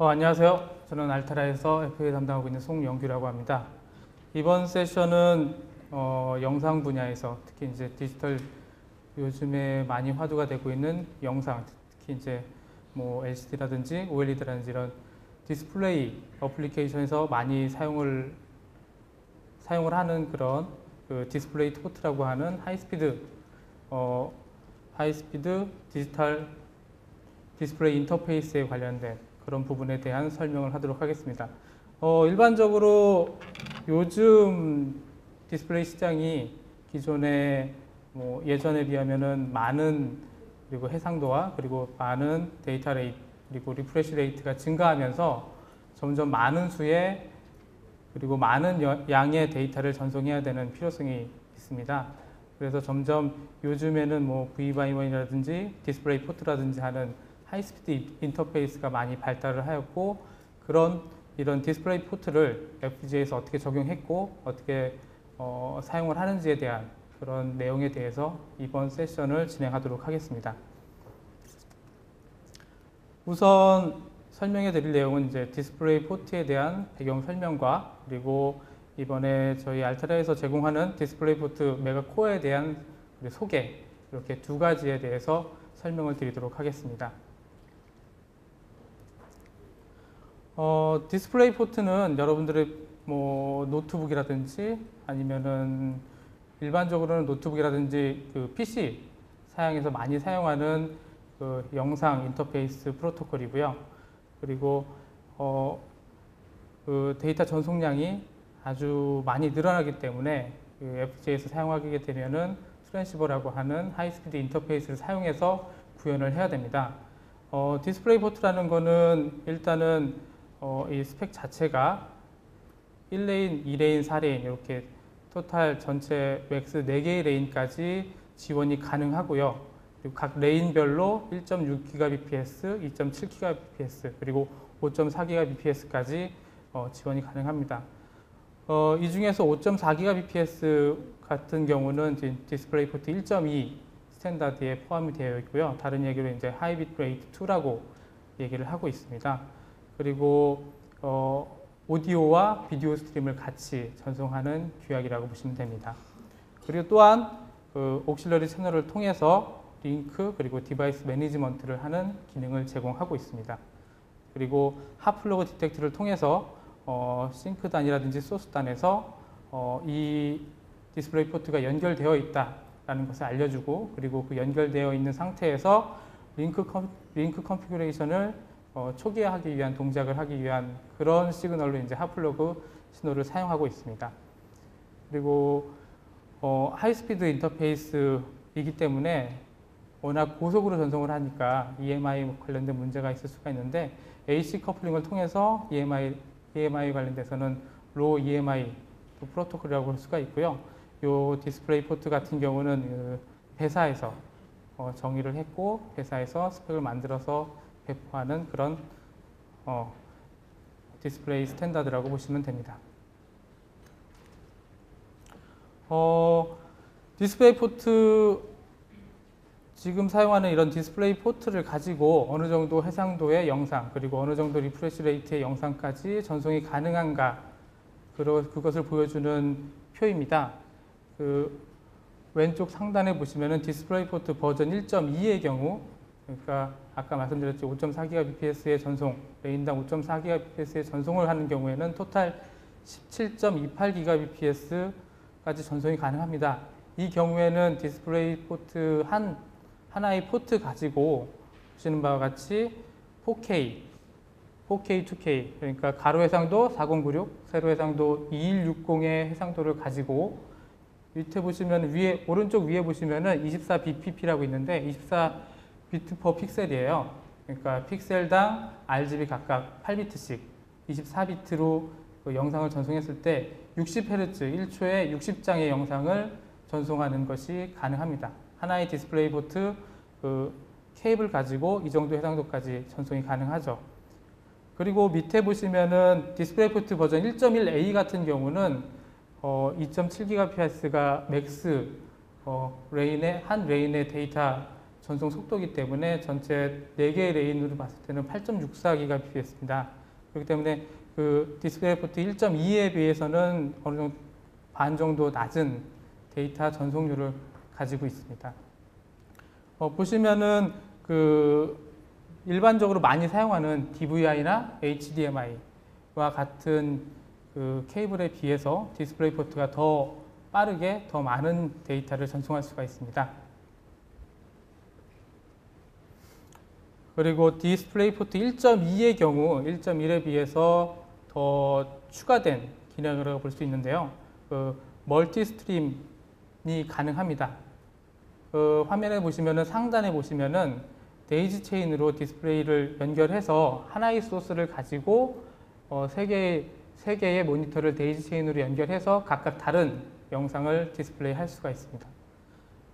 안녕하세요. 저는 알타라에서 FA 담당하고 있는 송영규라고 합니다. 이번 세션은 영상 분야에서 특히 이제 디지털 요즘에 많이 화두가 되고 있는 영상, 특히 이제 뭐 LCD라든지 OLED라든지 이런 디스플레이 어플리케이션에서 많이 사용을 하는 그런 그 디스플레이 포트라고 하는 하이스피드 디지털 디스플레이 인터페이스에 관련된 그런 부분에 대한 설명을 하도록 하겠습니다. 일반적으로 요즘 디스플레이 시장이 기존에 뭐 예전에 비하면은 많은 그리고 해상도와 그리고 많은 데이터 레이트 그리고 리프레시 레이트가 증가하면서 점점 많은 수의 그리고 많은 양의 데이터를 전송해야 되는 필요성이 있습니다. 그래서 점점 요즘에는 뭐 V-by-1이라든지 디스플레이 포트라든지 하는 하이스피드 인터페이스가 많이 발달을 하였고 이런 디스플레이 포트를 FPGA에서 어떻게 적용했고 어떻게 사용을 하는지에 대한 그런 내용에 대해서 이번 세션을 진행하도록 하겠습니다. 우선 설명해 드릴 내용은 이제 디스플레이 포트에 대한 배경 설명과 그리고 이번에 저희 알타라에서 제공하는 디스플레이 포트 메가 코어에 대한 소개 이렇게 두 가지에 대해서 설명을 드리도록 하겠습니다. 디스플레이 포트는 여러분들의 뭐 노트북이라든지 아니면은 일반적으로는 노트북이라든지 그 PC 사양에서 많이 사용하는 그 영상 인터페이스 프로토콜이고요. 그리고 그 데이터 전송량이 아주 많이 늘어나기 때문에 그 FPGA에서 사용하게 되면은 트랜시버라고 하는 하이스피드 인터페이스를 사용해서 구현을 해야 됩니다. 디스플레이 포트라는 거는 일단은 이 스펙 자체가 1레인, 2레인, 4레인 이렇게 토탈 전체 맥스 4개의 레인까지 지원이 가능하고요. 그리고 각 레인별로 1.6GBps, 2.7GBps, 그리고 5.4GBps까지 지원이 가능합니다. 이 중에서 5.4GBps 같은 경우는 디스플레이 포트 1.2 스탠다드에 포함이 되어 있고요. 다른 얘기로 이제 하이 비트레이트 2라고 얘기를 하고 있습니다. 그리고 오디오와 비디오 스트림을 같이 전송하는 규약이라고 보시면 됩니다. 그리고 또한 그 옥실러리 채널을 통해서 링크 그리고 디바이스 매니지먼트를 하는 기능을 제공하고 있습니다. 그리고 핫플러그 디텍트를 통해서 싱크 단이라든지 소스 단에서 이 디스플레이 포트가 연결되어 있다라는 것을 알려주고 그리고 그 연결되어 있는 상태에서 링크 컨피그레이션을 초기화하기 위한 동작을 하기 위한 그런 시그널로 이제 핫플러그 신호를 사용하고 있습니다. 그리고 하이스피드 인터페이스이기 때문에 워낙 고속으로 전송을 하니까 EMI 관련된 문제가 있을 수가 있는데 AC 커플링을 통해서 EMI 관련돼서는 로우 EMI 프로토콜이라고 할 수가 있고요. 이 디스플레이 포트 같은 경우는 그 회사에서 정의를 했고 회사에서 스펙을 만들어서 배포하는 그런 디스플레이 스탠다드라고 보시면 됩니다. 디스플레이 포트 지금 사용하는 이런 디스플레이 포트를 가지고 어느 정도 해상도의 영상 그리고 어느 정도 리프레시 레이트의 영상까지 전송이 가능한가 그것을 보여주는 표입니다. 그 왼쪽 상단에 보시면은 디스플레이 포트 버전 1.2의 경우 그러니까 아까 말씀드렸죠. 5.4GBps의 전송, 레인당 5.4GBps의 전송을 하는 경우에는 토탈 17.28GBps까지 전송이 가능합니다. 이 경우에는 디스플레이 포트 하나의 포트 가지고 보시는 바와 같이 4K, 2K 그러니까 가로 해상도 4096, 세로 해상도 2160의 해상도를 가지고 밑에 보시면 오른쪽 위에 보시면은 24bpp라고 있는데 24비트 퍼 픽셀이에요. 그러니까 픽셀당 RGB 각각 8비트씩 24비트로 그 영상을 전송했을 때 60Hz 1초에 60장의 영상을 전송하는 것이 가능합니다. 하나의 디스플레이 포트 그 케이블 가지고 이 정도 해상도까지 전송이 가능하죠. 그리고 밑에 보시면은 디스플레이 포트 버전 1.1A 같은 경우는 2.7GBps가 맥스 한 레인의 데이터 전송 속도이기 때문에 전체 4개의 레인으로 봤을 때는 8.64GBps입니다. 그렇기 때문에 그 디스플레이포트 1.2에 비해서는 어느 정도 반 정도 낮은 데이터 전송률을 가지고 있습니다. 보시면은 그 일반적으로 많이 사용하는 DVI나 HDMI와 같은 그 케이블에 비해서 디스플레이포트가 더 빠르게 더 많은 데이터를 전송할 수가 있습니다. 그리고 디스플레이포트 1.2의 경우 1.1에 비해서 더 추가된 기능이라고 볼 수 있는데요. 그 멀티 스트림이 가능합니다. 그 화면에 보시면은 상단에 보시면은 데이지 체인으로 디스플레이를 연결해서 하나의 소스를 가지고 세 개의 모니터를 데이지 체인으로 연결해서 각각 다른 영상을 디스플레이 할 수가 있습니다.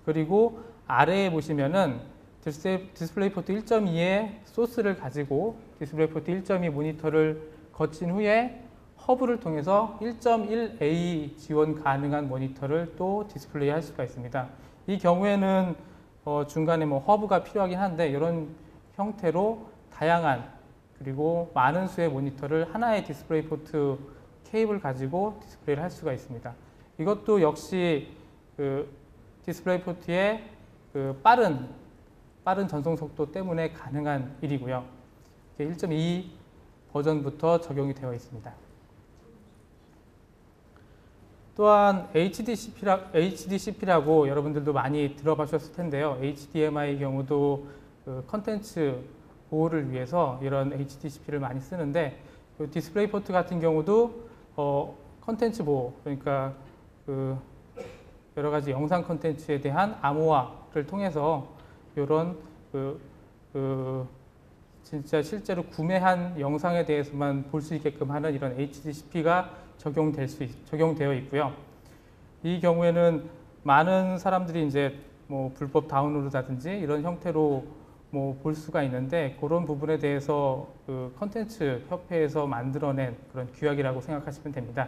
그리고 아래에 보시면은 디스플레이포트 1.2의 소스를 가지고 디스플레이포트 1.2 모니터를 거친 후에 허브를 통해서 1.1A 지원 가능한 모니터를 또 디스플레이 할 수가 있습니다. 이 경우에는 중간에 뭐 허브가 필요하긴 한데 이런 형태로 다양한 그리고 많은 수의 모니터를 하나의 디스플레이포트 케이블 가지고 디스플레이를 할 수가 있습니다. 이것도 역시 그 디스플레이포트의 그 빠른 전송 속도 때문에 가능한 일이고요. 1.2 버전부터 적용이 되어 있습니다. 또한 HDCP라고 여러분들도 많이 들어보셨을 텐데요. HDMI의 경우도 그 컨텐츠 보호를 위해서 이런 HDCP를 많이 쓰는데 그 디스플레이포트 같은 경우도 컨텐츠 보호, 그러니까 그 여러 가지 영상 컨텐츠에 대한 암호화를 통해서 이런 진짜 실제로 구매한 영상에 대해서만 볼 수 있게끔 하는 이런 HDCP가 적용되어 있고요. 이 경우에는 많은 사람들이 이제 뭐 불법 다운로드라든지 이런 형태로 뭐 볼 수가 있는데 그런 부분에 대해서 그 컨텐츠 협회에서 만들어낸 그런 규약이라고 생각하시면 됩니다.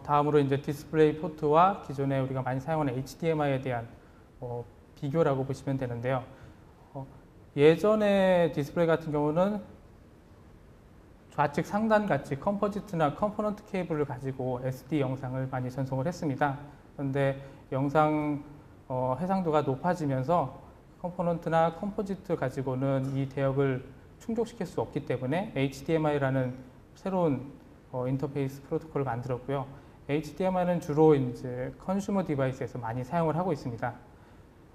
다음으로 이제 디스플레이 포트와 기존에 우리가 많이 사용하는 HDMI에 대한 비교라고 보시면 되는데요. 예전에 디스플레이 같은 경우는 좌측 상단 같이 컴포지트나 컴포넌트 케이블을 가지고 SD 영상을 많이 전송을 했습니다. 그런데 영상 해상도가 높아지면서 컴포넌트나 컴포지트 가지고는 이 대역을 충족시킬 수 없기 때문에 HDMI라는 새로운 인터페이스 프로토콜을 만들었고요. HDMI는 주로 이제 컨슈머 디바이스에서 많이 사용을 하고 있습니다.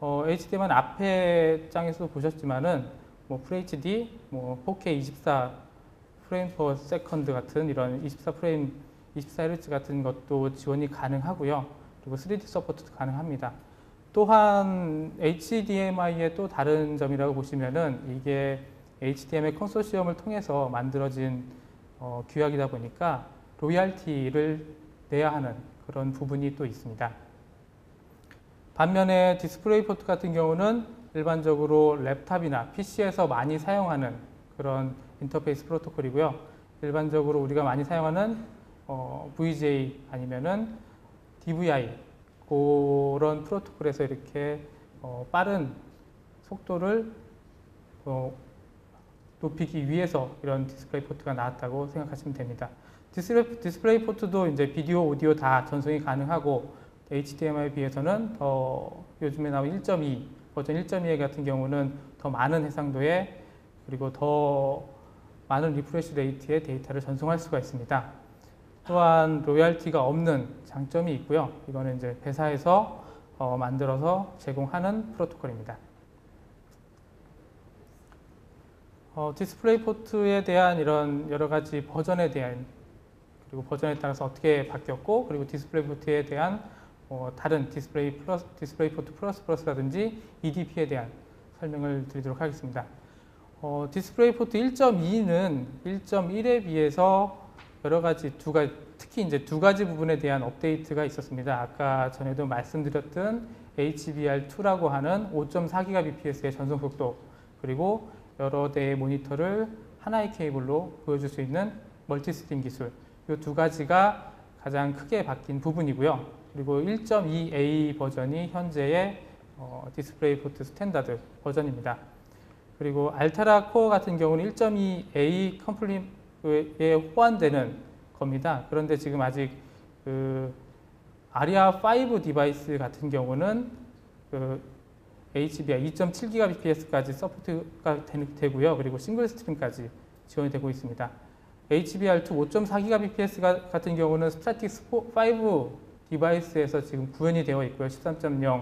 HDMI는 앞에 장에서도 보셨지만은 뭐 FHD, 뭐 4K 24 프레임 퍼 세컨드 같은 이런 24Hz 같은 것도 지원이 가능하고요. 그리고 3D 서포트도 가능합니다. 또한 HDMI의 또 다른 점이라고 보시면은 이게 HDMI 컨소시엄을 통해서 만들어진 규약이다 보니까 로열티를 내야 하는 그런 부분이 또 있습니다. 반면에 디스플레이 포트 같은 경우는 일반적으로 랩탑이나 PC에서 많이 사용하는 그런 인터페이스 프로토콜이고요. 일반적으로 우리가 많이 사용하는 VGA 아니면은 DVI 그런 프로토콜에서 이렇게 빠른 속도를 높이기 위해서 이런 디스플레이 포트가 나왔다고 생각하시면 됩니다. 디스플레이 포트도 이제 비디오, 오디오 다 전송이 가능하고 HDMI에 비해서는 요즘에 나온 1.2 버전 1.2 같은 경우는 더 많은 해상도에 그리고 더 많은 리프레시 레이트의 데이터를 전송할 수가 있습니다. 또한 로열티가 없는 장점이 있고요. 이거는 이제 회사에서 만들어서 제공하는 프로토콜입니다. 디스플레이 포트에 대한 이런 여러 가지 버전에 대한 그리고 버전에 따라서 어떻게 바뀌었고 그리고 디스플레이 포트에 대한 다른 디스플레이 포트 플러스라든지 EDP에 대한 설명을 드리도록 하겠습니다. 디스플레이 포트 1.2는 1.1에 비해서 여러 가지 특히 이제 두 가지 부분에 대한 업데이트가 있었습니다. 아까 전에도 말씀드렸던 HBR2라고 하는 5.4GBps의 전송 속도 그리고 여러 대의 모니터를 하나의 케이블로 보여줄 수 있는 멀티스트림 기술 이 두 가지가 가장 크게 바뀐 부분이고요. 그리고 1.2a 버전이 현재의 디스플레이 포트 스탠다드 버전입니다. 그리고 알테라 코어 같은 경우는 1.2a 컴플릿에 호환되는 겁니다. 그런데 지금 아직 그 아리아 5 디바이스 같은 경우는 그 HBR 2.7GBps까지 서포트가 되고요. 그리고 싱글 스트림까지 지원이 되고 있습니다. HBR2 5.4GBps 같은 경우는 스타틱스 5 디바이스에서 지금 구현이 되어 있고요. 13.0,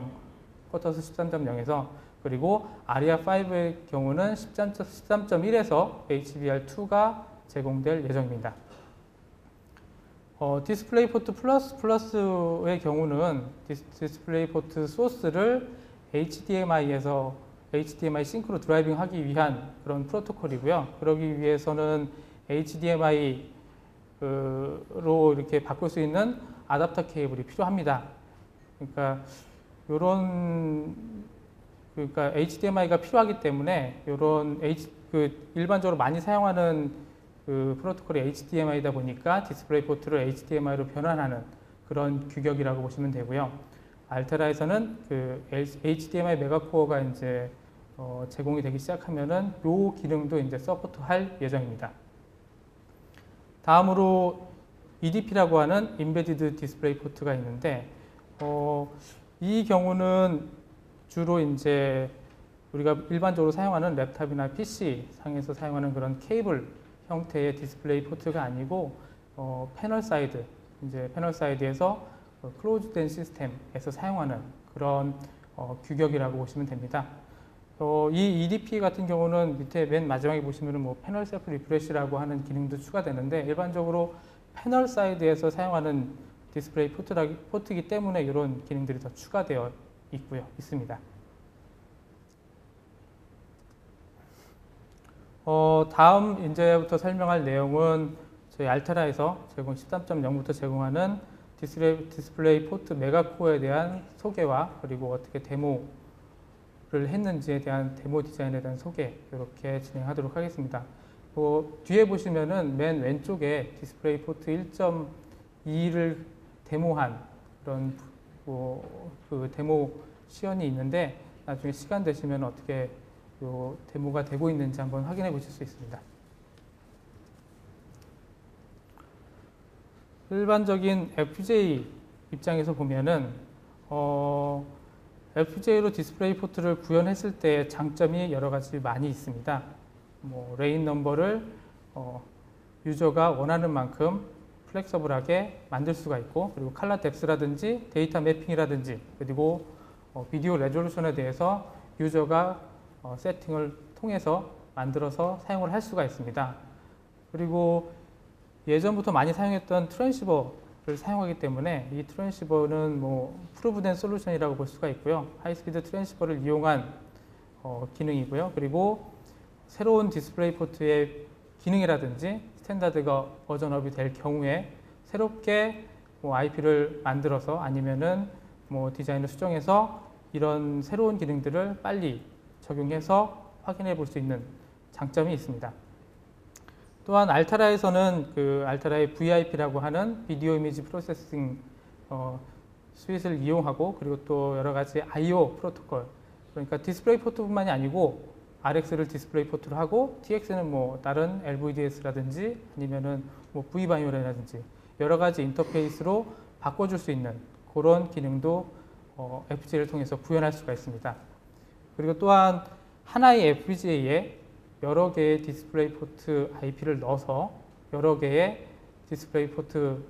쿼터스 13.0에서 그리고 아리아5의 경우는 13.1에서 HBR2가 제공될 예정입니다. 디스플레이 포트 플러스의 경우는 디스플레이 포트 소스를 HDMI에서 HDMI 싱크로 드라이빙 하기 위한 그런 프로토콜이고요. 그러기 위해서는 HDMI로 이렇게 바꿀 수 있는 아답터 케이블이 필요합니다. 그러니까 HDMI가 필요하기 때문에 이런 일반적으로 많이 사용하는 그 프로토콜이 HDMI다 보니까 디스플레이 포트를 HDMI로 변환하는 그런 규격이라고 보시면 되고요. 알테라에서는 그 HDMI 메가코어가 이제 제공이 되기 시작하면은 요 기능도 이제 서포트할 예정입니다. 다음으로 EDP라고 하는 인베디드 디스플레이 포트가 있는데 이 경우는 주로 이제 우리가 일반적으로 사용하는 랩탑이나 PC 상에서 사용하는 그런 케이블 형태의 디스플레이 포트가 아니고 패널 사이드에서 클로즈된 시스템에서 사용하는 그런 규격이라고 보시면 됩니다. 이 EDP 같은 경우는 밑에 맨 마지막에 보시면은 뭐 패널 셀프 리프레시라고 하는 기능도 추가되는데 일반적으로 패널 사이드에서 사용하는 디스플레이 포트이기 때문에 이런 기능들이 더 추가되어 있습니다. 다음 이제부터 설명할 내용은 저희 알테라에서 제공 13.0부터 제공하는 디스플레이 포트 메가코어에 대한 소개와 그리고 어떻게 데모를 했는지에 대한 데모 디자인에 대한 소개 이렇게 진행하도록 하겠습니다. 뒤에 보시면은 맨 왼쪽에 디스플레이 포트 1.2를 데모한 그런 그 데모 시연이 있는데 나중에 시간 되시면 어떻게 요 데모가 되고 있는지 한번 확인해 보실 수 있습니다. 일반적인 FPGA 입장에서 보면은 FPGA로 디스플레이 포트를 구현했을 때 장점이 여러 가지 많이 있습니다. 레인 넘버를 유저가 원하는 만큼 플렉서블하게 만들 수가 있고 그리고 칼라 뎁스라든지 데이터 매핑이라든지 그리고 비디오 레졸루션에 대해서 유저가 세팅을 통해서 만들어서 사용을 할 수가 있습니다. 그리고 예전부터 많이 사용했던 트랜시버를 사용하기 때문에 이 트랜시버는 프루브된 솔루션이라고 볼 수가 있고요. 하이스피드 트랜시버를 이용한 기능이고요. 그리고 새로운 디스플레이 포트의 기능이라든지 스탠다드가 버전업이 될 경우에 새롭게 IP를 만들어서 아니면은 디자인을 수정해서 이런 새로운 기능들을 빨리 적용해서 확인해 볼 수 있는 장점이 있습니다. 또한 알테라에서는 그 알테라의 VIP라고 하는 비디오 이미지 프로세싱 스윗을 이용하고 그리고 또 여러 가지 I/O 프로토콜 그러니까 디스플레이 포트뿐만이 아니고 RX를 디스플레이 포트로 하고 TX는 다른 LVDS라든지 아니면은 V바이오라든지 여러 가지 인터페이스로 바꿔줄 수 있는 그런 기능도 FPGA를 통해서 구현할 수가 있습니다. 그리고 또한 하나의 FPGA에 여러 개의 디스플레이 포트 IP를 넣어서 여러 개의 디스플레이 포트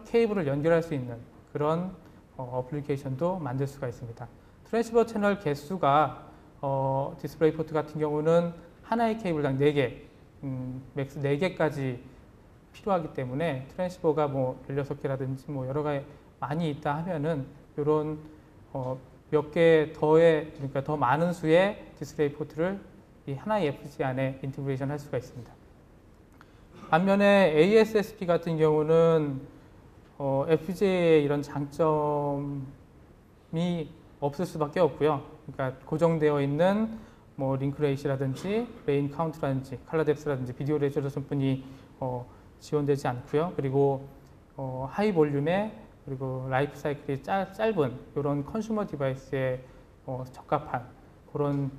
케이블을 연결할 수 있는 그런 어플리케이션도 만들 수가 있습니다. 트랜시버 채널 개수가 디스플레이 포트 같은 경우는 하나의 케이블당 4개, 맥스 4개까지 필요하기 때문에 트랜시버가 16개라든지 여러 가지 많이 있다 하면은 이런 몇 개 그러니까 더 많은 수의 디스플레이 포트를 이 하나의 FPGA 안에 인티그레이션 할 수가 있습니다. 반면에 ASSP 같은 경우는 FPGA의 이런 장점이 없을 수밖에 없고요. 그러니까 고정되어 있는 링크 레이시라든지 레인 카운트라든지 칼라 뎁스라든지 비디오 레졸루션뿐이 지원되지 않고요. 그리고 하이 볼륨의 그리고 라이프 사이클이 짧은 이런 컨슈머 디바이스에 적합한 그런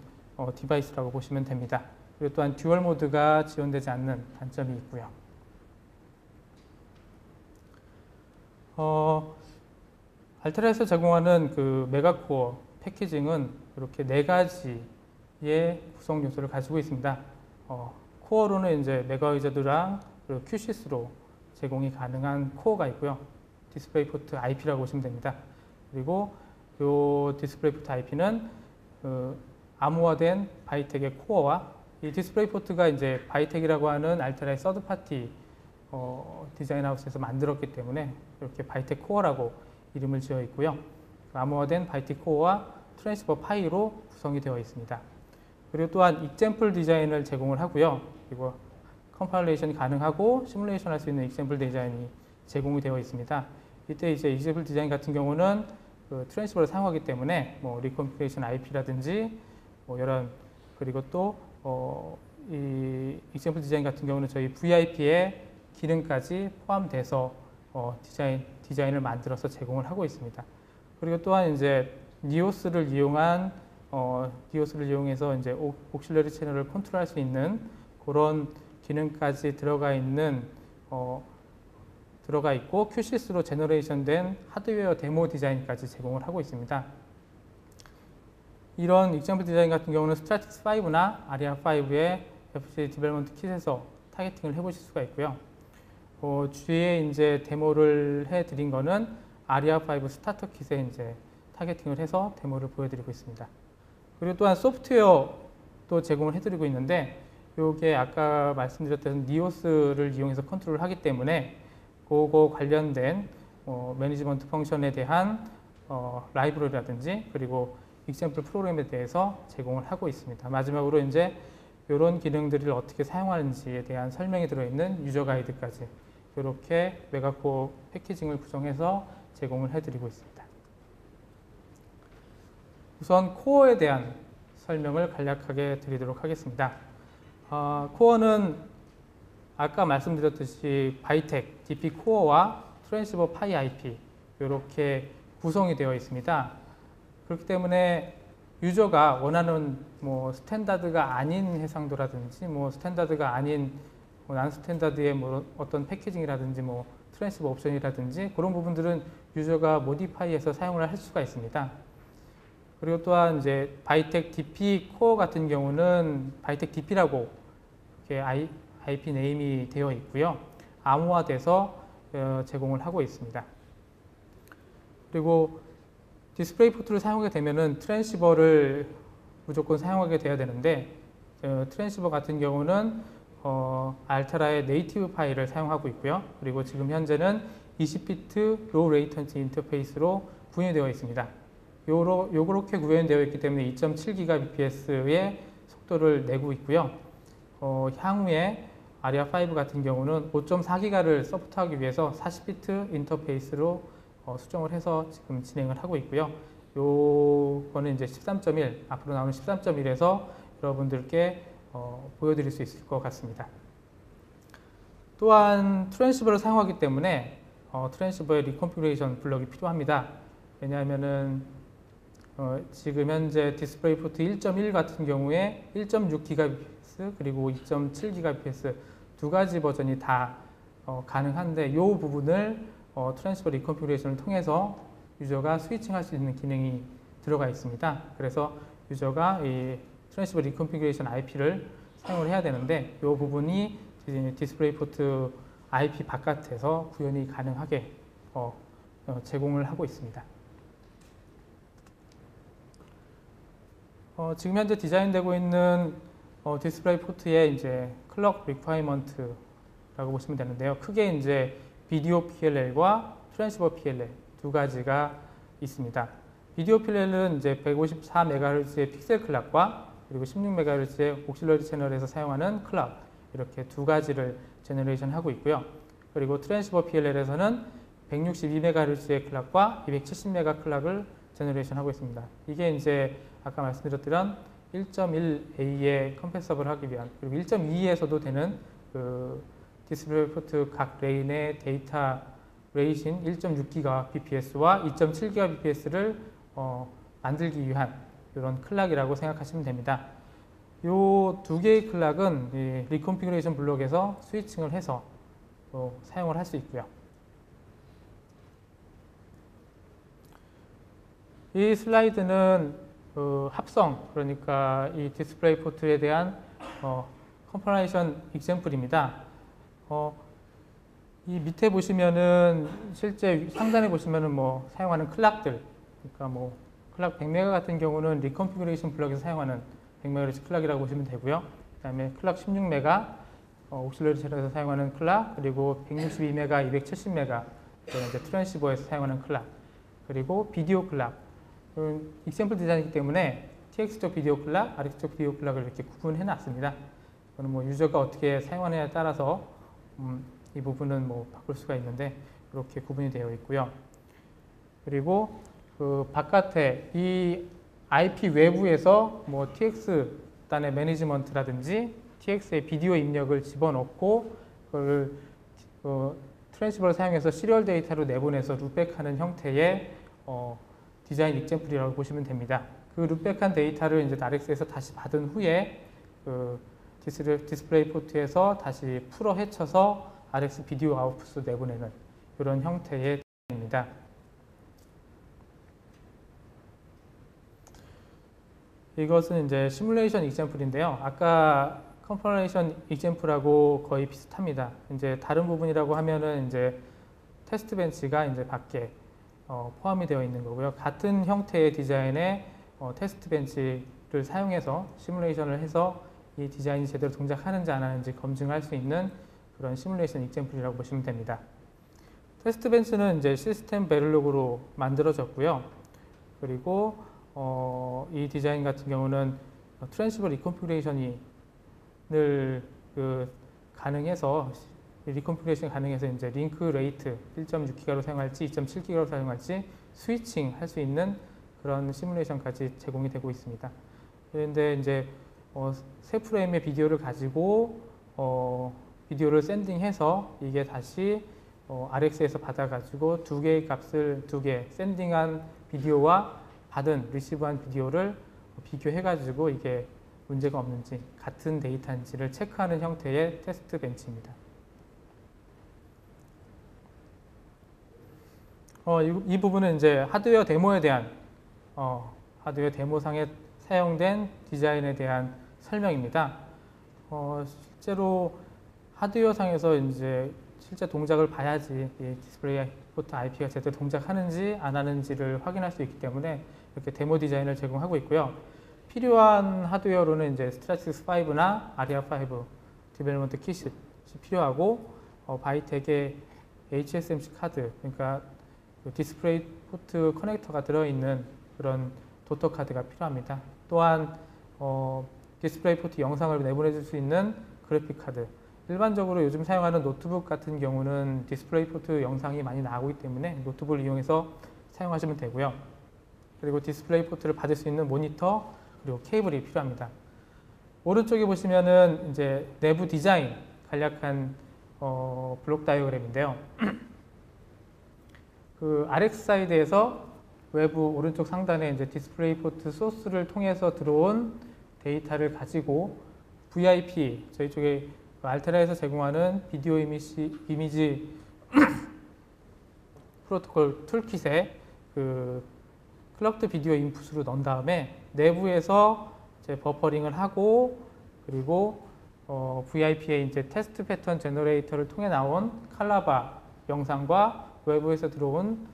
디바이스라고 보시면 됩니다. 그리고 또한 듀얼 모드가 지원되지 않는 단점이 있고요. 알테라에서 제공하는 그 메가코어 패키징은 이렇게 4가지의 구성 요소를 가지고 있습니다. 코어로는 이제 메가의저드랑 그리고 큐시스로 제공이 가능한 코어가 있고요. 디스플레이 포트 IP라고 보시면 됩니다. 그리고 이 디스플레이 포트 IP는 암호화된 바이텍의 코어와 이 디스플레이 포트가 이제 바이텍이라고 하는 알테라의 서드 파티 디자인 하우스에서 만들었기 때문에 이렇게 바이텍 코어라고 이름을 지어 있고요. 암호화된 바이텍 코어와 트랜시버 파이로 구성이 되어 있습니다. 그리고 또한 익sem플 디자인을 제공을 하고요. 그리고 컴파일레이션이 가능하고 시뮬레이션 할 수 있는 익sem플 디자인이 제공이 되어 있습니다. 이때 이제 익sem플 디자인 같은 경우는 그 트랜시버를 사용하기 때문에 뭐 리컨피그레이션 IP라든지 뭐 이런 그리고 또 이 익sem플 디자인 같은 경우는 저희 VIP의 기능까지 포함돼서 디자인을 만들어서 제공을 하고 있습니다. 그리고 또한 이제 니오스를 이용해서 이제 옥실러리 채널을 컨트롤할 수 있는 그런 기능까지 들어가 있고 큐시스로 제너레이션된 하드웨어 데모 디자인까지 제공을 하고 있습니다. 이런 익sem플 디자인 같은 경우는 스트라틱스 5나 아리아5의 FPGA 디벨롭먼트 킷에서 타겟팅을 해보실 수가 있고요. 주위에 이제 데모를 해드린 거는 아리아5 스타터 킷에 이제 타겟팅을 해서 데모를 보여드리고 있습니다. 그리고 또한 소프트웨어도 제공을 해드리고 있는데, 이게 아까 말씀드렸던 니오스를 이용해서 컨트롤을 하기 때문에 그거 관련된 매니지먼트 펑션에 대한 라이브러리라든지 그리고 익sem플 프로그램에 대해서 제공을 하고 있습니다. 마지막으로 이제 이런 기능들을 어떻게 사용하는지에 대한 설명이 들어있는 유저 가이드까지 이렇게 메가코어 패키징을 구성해서 제공을 해드리고 있습니다. 우선 코어에 대한 설명을 간략하게 드리도록 하겠습니다. 코어는 아까 말씀드렸듯이 바이텍, DP 코어와 트랜시버 파이 IP 이렇게 구성이 되어 있습니다. 그렇기 때문에 유저가 원하는 뭐 스탠다드가 아닌 해상도라든지 뭐 스탠다드가 아닌 난 스탠다드의 뭐 어떤 패키징이라든지 뭐 트랜시버 옵션이라든지 그런 부분들은 유저가 모디파이해서 사용을 할 수가 있습니다. 그리고 또한 이제 바이텍 DP 코어 같은 경우는 바이텍 DP라고 이렇게 IP 네임이 되어 있고요. 암호화돼서 제공을 하고 있습니다. 그리고 디스플레이 포트를 사용하게 되면은 트랜시버를 무조건 사용하게 돼야 되는데 트랜시버 같은 경우는 알테라의 네이티브 파일을 사용하고 있고요. 그리고 지금 현재는 20비트 로우 레이턴시 인터페이스로 구현이 되어 있습니다. 요렇게 구현되어 있기 때문에 2.7GBps의 속도를 내고 있고요. 향후에 아리아5 같은 경우는 5.4GB를 서포트하기 위해서 40비트 인터페이스로 수정을 해서 지금 진행을 하고 있고요. 요거는 이제 13.1, 앞으로 나오는 13.1에서 여러분들께 보여드릴 수 있을 것 같습니다. 또한 트랜시버를 사용하기 때문에 트랜시버의 리컨피그레이션 블럭이 필요합니다. 왜냐하면은 지금 현재 디스플레이 포트 1.1 같은 경우에 1.6GBps 그리고 2.7GBps 두 가지 버전이 다 가능한데 이 부분을 트랜시버 리컨피그레이션을 통해서 유저가 스위칭할 수 있는 기능이 들어가 있습니다. 그래서 유저가 이 트랜시버 리컨피그레이션 IP를 사용을 해야 되는데 이 부분이 디스플레이 포트 IP 바깥에서 구현이 가능하게 제공을 하고 있습니다. 지금 현재 디자인되고 있는 디스플레이 포트의 이제 클럭 리콰이먼트라고 보시면 되는데요. 크게 이제 비디오 PLL과 트랜시버 PLL 두 가지가 있습니다. 비디오 PLL은 이제 154MHz의 픽셀 클락과 그리고 16MHz의 옥실러리 채널에서 사용하는 클락 이렇게 두 가지를 제너레이션 하고 있고요. 그리고 트랜시버 PLL에서는 162MHz의 클락과 270MHz 클락을 제너레이션 하고 있습니다. 이게 이제 아까 말씀드렸던 1.1A의 컴패서블을 하기 위한 그리고 1.2에서도 되는 그 디스플레이 포트 각 레인의 데이터 레이신 1.6GBps와 2.7GBps를 만들기 위한 이런 클락이라고 생각하시면 됩니다. 이 두 개의 클락은 이 리컨피그레이션 블록에서 스위칭을 해서 사용을 할 수 있고요. 이 슬라이드는 합성, 그러니까 이 디스플레이 포트에 대한 컴파레이션 익sem플입니다. 이 밑에 보시면은 실제 상단에 보시면은 뭐 사용하는 클락들, 그러니까 뭐 클락 100메가 같은 경우는 리컨피그레이션 블록에서 사용하는 100MHz 클락이라고 보시면 되고요. 그다음에 클락 16메가 옥실러리 셀에서 사용하는 클락, 그리고 162메가, 270메가 이제 트랜시버에서 사용하는 클락, 그리고 비디오 클락. 익sem플 디자인이기 때문에 TX쪽 비디오 클락, RX쪽 비디오 클락을 이렇게 구분해 놨습니다. 이거는 뭐 유저가 어떻게 사용하느냐에 따라서 이 부분은 뭐 바꿀 수가 있는데 이렇게 구분이 되어 있고요. 그리고 그 바깥에 이 IP 외부에서 뭐 TX 단의 매니지먼트라든지 TX의 비디오 입력을 집어넣고 그걸 트랜시버를 사용해서 시리얼 데이터로 내보내서 룻백하는 형태의 디자인 익sem플이라고 보시면 됩니다. 그 룻백한 데이터를 이제 RX에서 다시 받은 후에 그 디스플레이 포트에서 다시 풀어 헤쳐서 RX 비디오 아웃풋으로 내보내는 이런 형태의 디자인입니다. 이것은 이제 시뮬레이션 익sem플인데요. 아까 컴파레이션 익sem플하고 거의 비슷합니다. 이제 다른 부분이라고 하면은 이제 테스트 벤치가 이제 밖에 포함이 되어 있는 거고요. 같은 형태의 디자인의 테스트 벤치를 사용해서 시뮬레이션을 해서 이 디자인이 제대로 동작하는지 안 하는지 검증할 수 있는 그런 시뮬레이션 익sem플이라고 보시면 됩니다. 테스트 벤치는 이제 시스템 베릴로그로 만들어졌고요. 그리고 이 디자인 같은 경우는 트랜시버 리컨피그레이션이 늘 가능해서 리컨피그레이션이 가능해서 이제 링크 레이트 1.6GHz로 사용할지 2.7GHz로 사용할지 스위칭 할 수 있는 그런 시뮬레이션까지 제공이 되고 있습니다. 그런데 이제 세 프레임의 비디오를 가지고 비디오를 샌딩해서 이게 다시 RX에서 받아가지고 두 개의 값을 샌딩한 비디오와 받은 리시브한 비디오를 비교해가지고 이게 문제가 없는지 같은 데이터인지를 체크하는 형태의 테스트 벤치입니다. 이 부분은 이제 하드웨어 데모에 대한 하드웨어 데모상에 사용된 디자인에 대한 설명입니다. 실제로 하드웨어 상에서 이제 실제 동작을 봐야지 이 디스플레이 포트 IP가 제대로 동작하는지 안 하는지를 확인할 수 있기 때문에 이렇게 데모 디자인을 제공하고 있고요. 필요한 하드웨어로는 이제 스트라틱스 5나 아리아 5 디벨롭먼트 킷이 필요하고 바이텍의 HSMC 카드, 그러니까 디스플레이 포트 커넥터가 들어있는 그런 도터 카드가 필요합니다. 또한 디스플레이 포트 영상을 내보내줄 수 있는 그래픽 카드. 일반적으로 요즘 사용하는 노트북 같은 경우는 디스플레이 포트 영상이 많이 나오기 때문에 노트북을 이용해서 사용하시면 되고요. 그리고 디스플레이 포트를 받을 수 있는 모니터 그리고 케이블이 필요합니다. 오른쪽에 보시면은 이제 내부 디자인 간략한 블록 다이어그램인데요. 그 RX 사이드에서 외부 오른쪽 상단에 이제 디스플레이 포트 소스를 통해서 들어온 데이터를 가지고 VIP 저희 쪽에 알테라에서 제공하는 비디오 이미지 프로토콜 툴킷에 그 클럭드 비디오 인풋으로 넣은 다음에 내부에서 이제 버퍼링을 하고 그리고 VIP의 이제 테스트 패턴 제너레이터를 통해 나온 칼라바 영상과 외부에서 들어온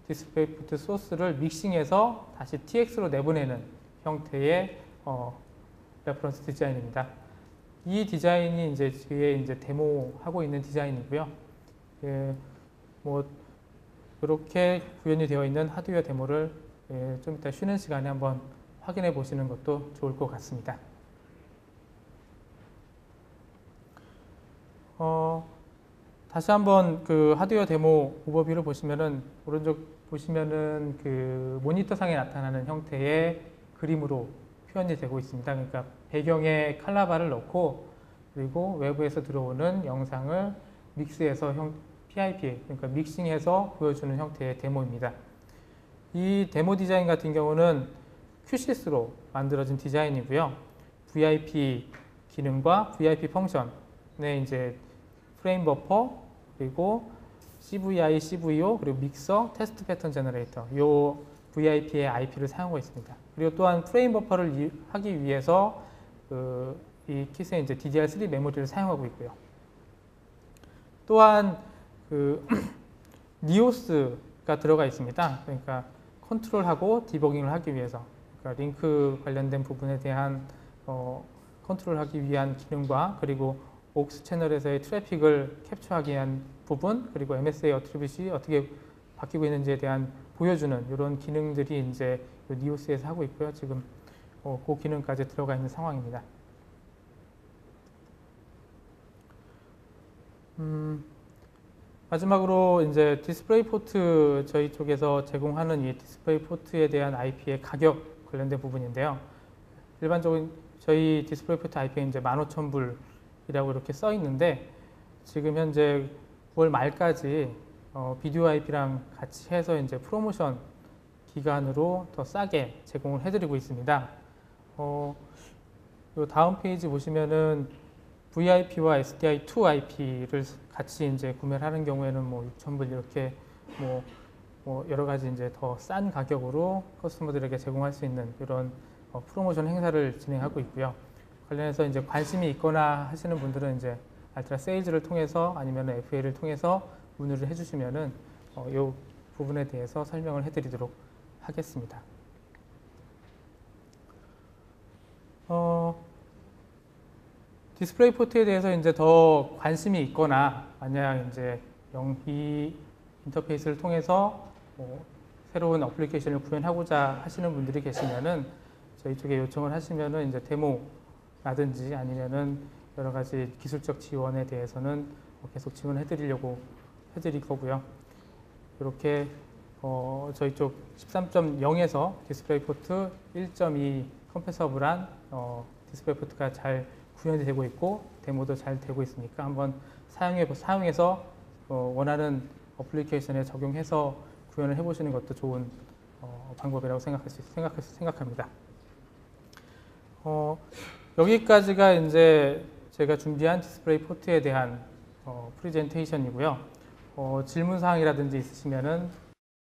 디스플레이 포트 소스를 믹싱해서 다시 TX로 내보내는 형태의 레퍼런스 디자인입니다. 이 디자인이 이제 뒤에 이제 데모하고 있는 디자인이고요. 뭐 이렇게 구현이 되어 있는 하드웨어 데모를 좀 이따 쉬는 시간에 한번 확인해 보시는 것도 좋을 것 같습니다. 다시 한번 그 하드웨어 데모 오버뷰를 보시면은 오른쪽 보시면은 그 모니터 상에 나타나는 형태의 그림으로 표현이 되고 있습니다. 그러니까 배경에 칼라바를 넣고 그리고 외부에서 들어오는 영상을 믹스해서 PIP, 그러니까 믹싱해서 보여주는 형태의 데모입니다. 이 데모 디자인 같은 경우는 QSys로 만들어진 디자인이고요. VIP 기능과 VIP 펑션에 이제 프레임 버퍼, 그리고 CVI, CVO, 그리고 믹서, 테스트 패턴 제너레이터, 이 VIP의 IP를 사용하고 있습니다. 그리고 또한 프레임 버퍼를 하기 위해서 이 킷에 이제 DDR3 메모리를 사용하고 있고요. 또한 니오스가 들어가 있습니다. 그러니까 컨트롤하고 디버깅을 하기 위해서, 그러니까 링크 관련된 부분에 대한 컨트롤하기 위한 기능과, 그리고 aux 채널에서의 트래픽을 캡처하기 위한 부분, 그리고 MSA 어트리뷰시 어떻게 바뀌고 있는지에 대한 보여주는 이런 기능들이 이제 니오스에서 하고 있고요. 지금 그 기능까지 들어가 있는 상황입니다. 마지막으로 이제 디스플레이 포트, 저희 쪽에서 제공하는 이 디스플레이 포트에 대한 IP의 가격 관련된 부분인데요. 일반적인 저희 디스플레이 포트 IP는 이제 15,000불이라고 이렇게 써 있는데, 지금 현재 9월 말까지 비디오 IP랑 같이 해서 이제 프로모션 기간으로 더 싸게 제공을 해드리고 있습니다. 요 다음 페이지 보시면은 VIP와 SDI2 IP를 같이 이제 구매를 하는 경우에는 뭐 6,000불 이렇게 뭐 여러 가지 이제 더 싼 가격으로 커스터머들에게 제공할 수 있는 이런 프로모션 행사를 진행하고 있고요. 관련해서 이제 관심이 있거나 하시는 분들은 이제 알트라 세일즈를 통해서 아니면 FA를 통해서 문의를 해주시면은 이 부분에 대해서 설명을 해드리도록 하겠습니다. 디스플레이 포트에 대해서 이제 더 관심이 있거나, 만약 이제 이 인터페이스를 통해서 새로운 어플리케이션을 구현하고자 하시는 분들이 계시면은 저희 쪽에 요청을 하시면은 이제 데모라든지 아니면은 여러 가지 기술적 지원에 대해서는 계속 지원해드리려고 해드릴 거고요. 이렇게 저희 쪽 13.0에서 디스플레이 포트 1.2 컴패서블한 디스플레이 포트가 잘 구현이 되고 있고 데모도 잘 되고 있으니까 한번 사용해서 원하는 어플리케이션에 적용해서 구현을 해보시는 것도 좋은 방법이라고 생각합니다. 여기까지가 이제 제가 준비한 디스플레이 포트에 대한 프레젠테이션이고요. 질문 사항이라든지 있으시면은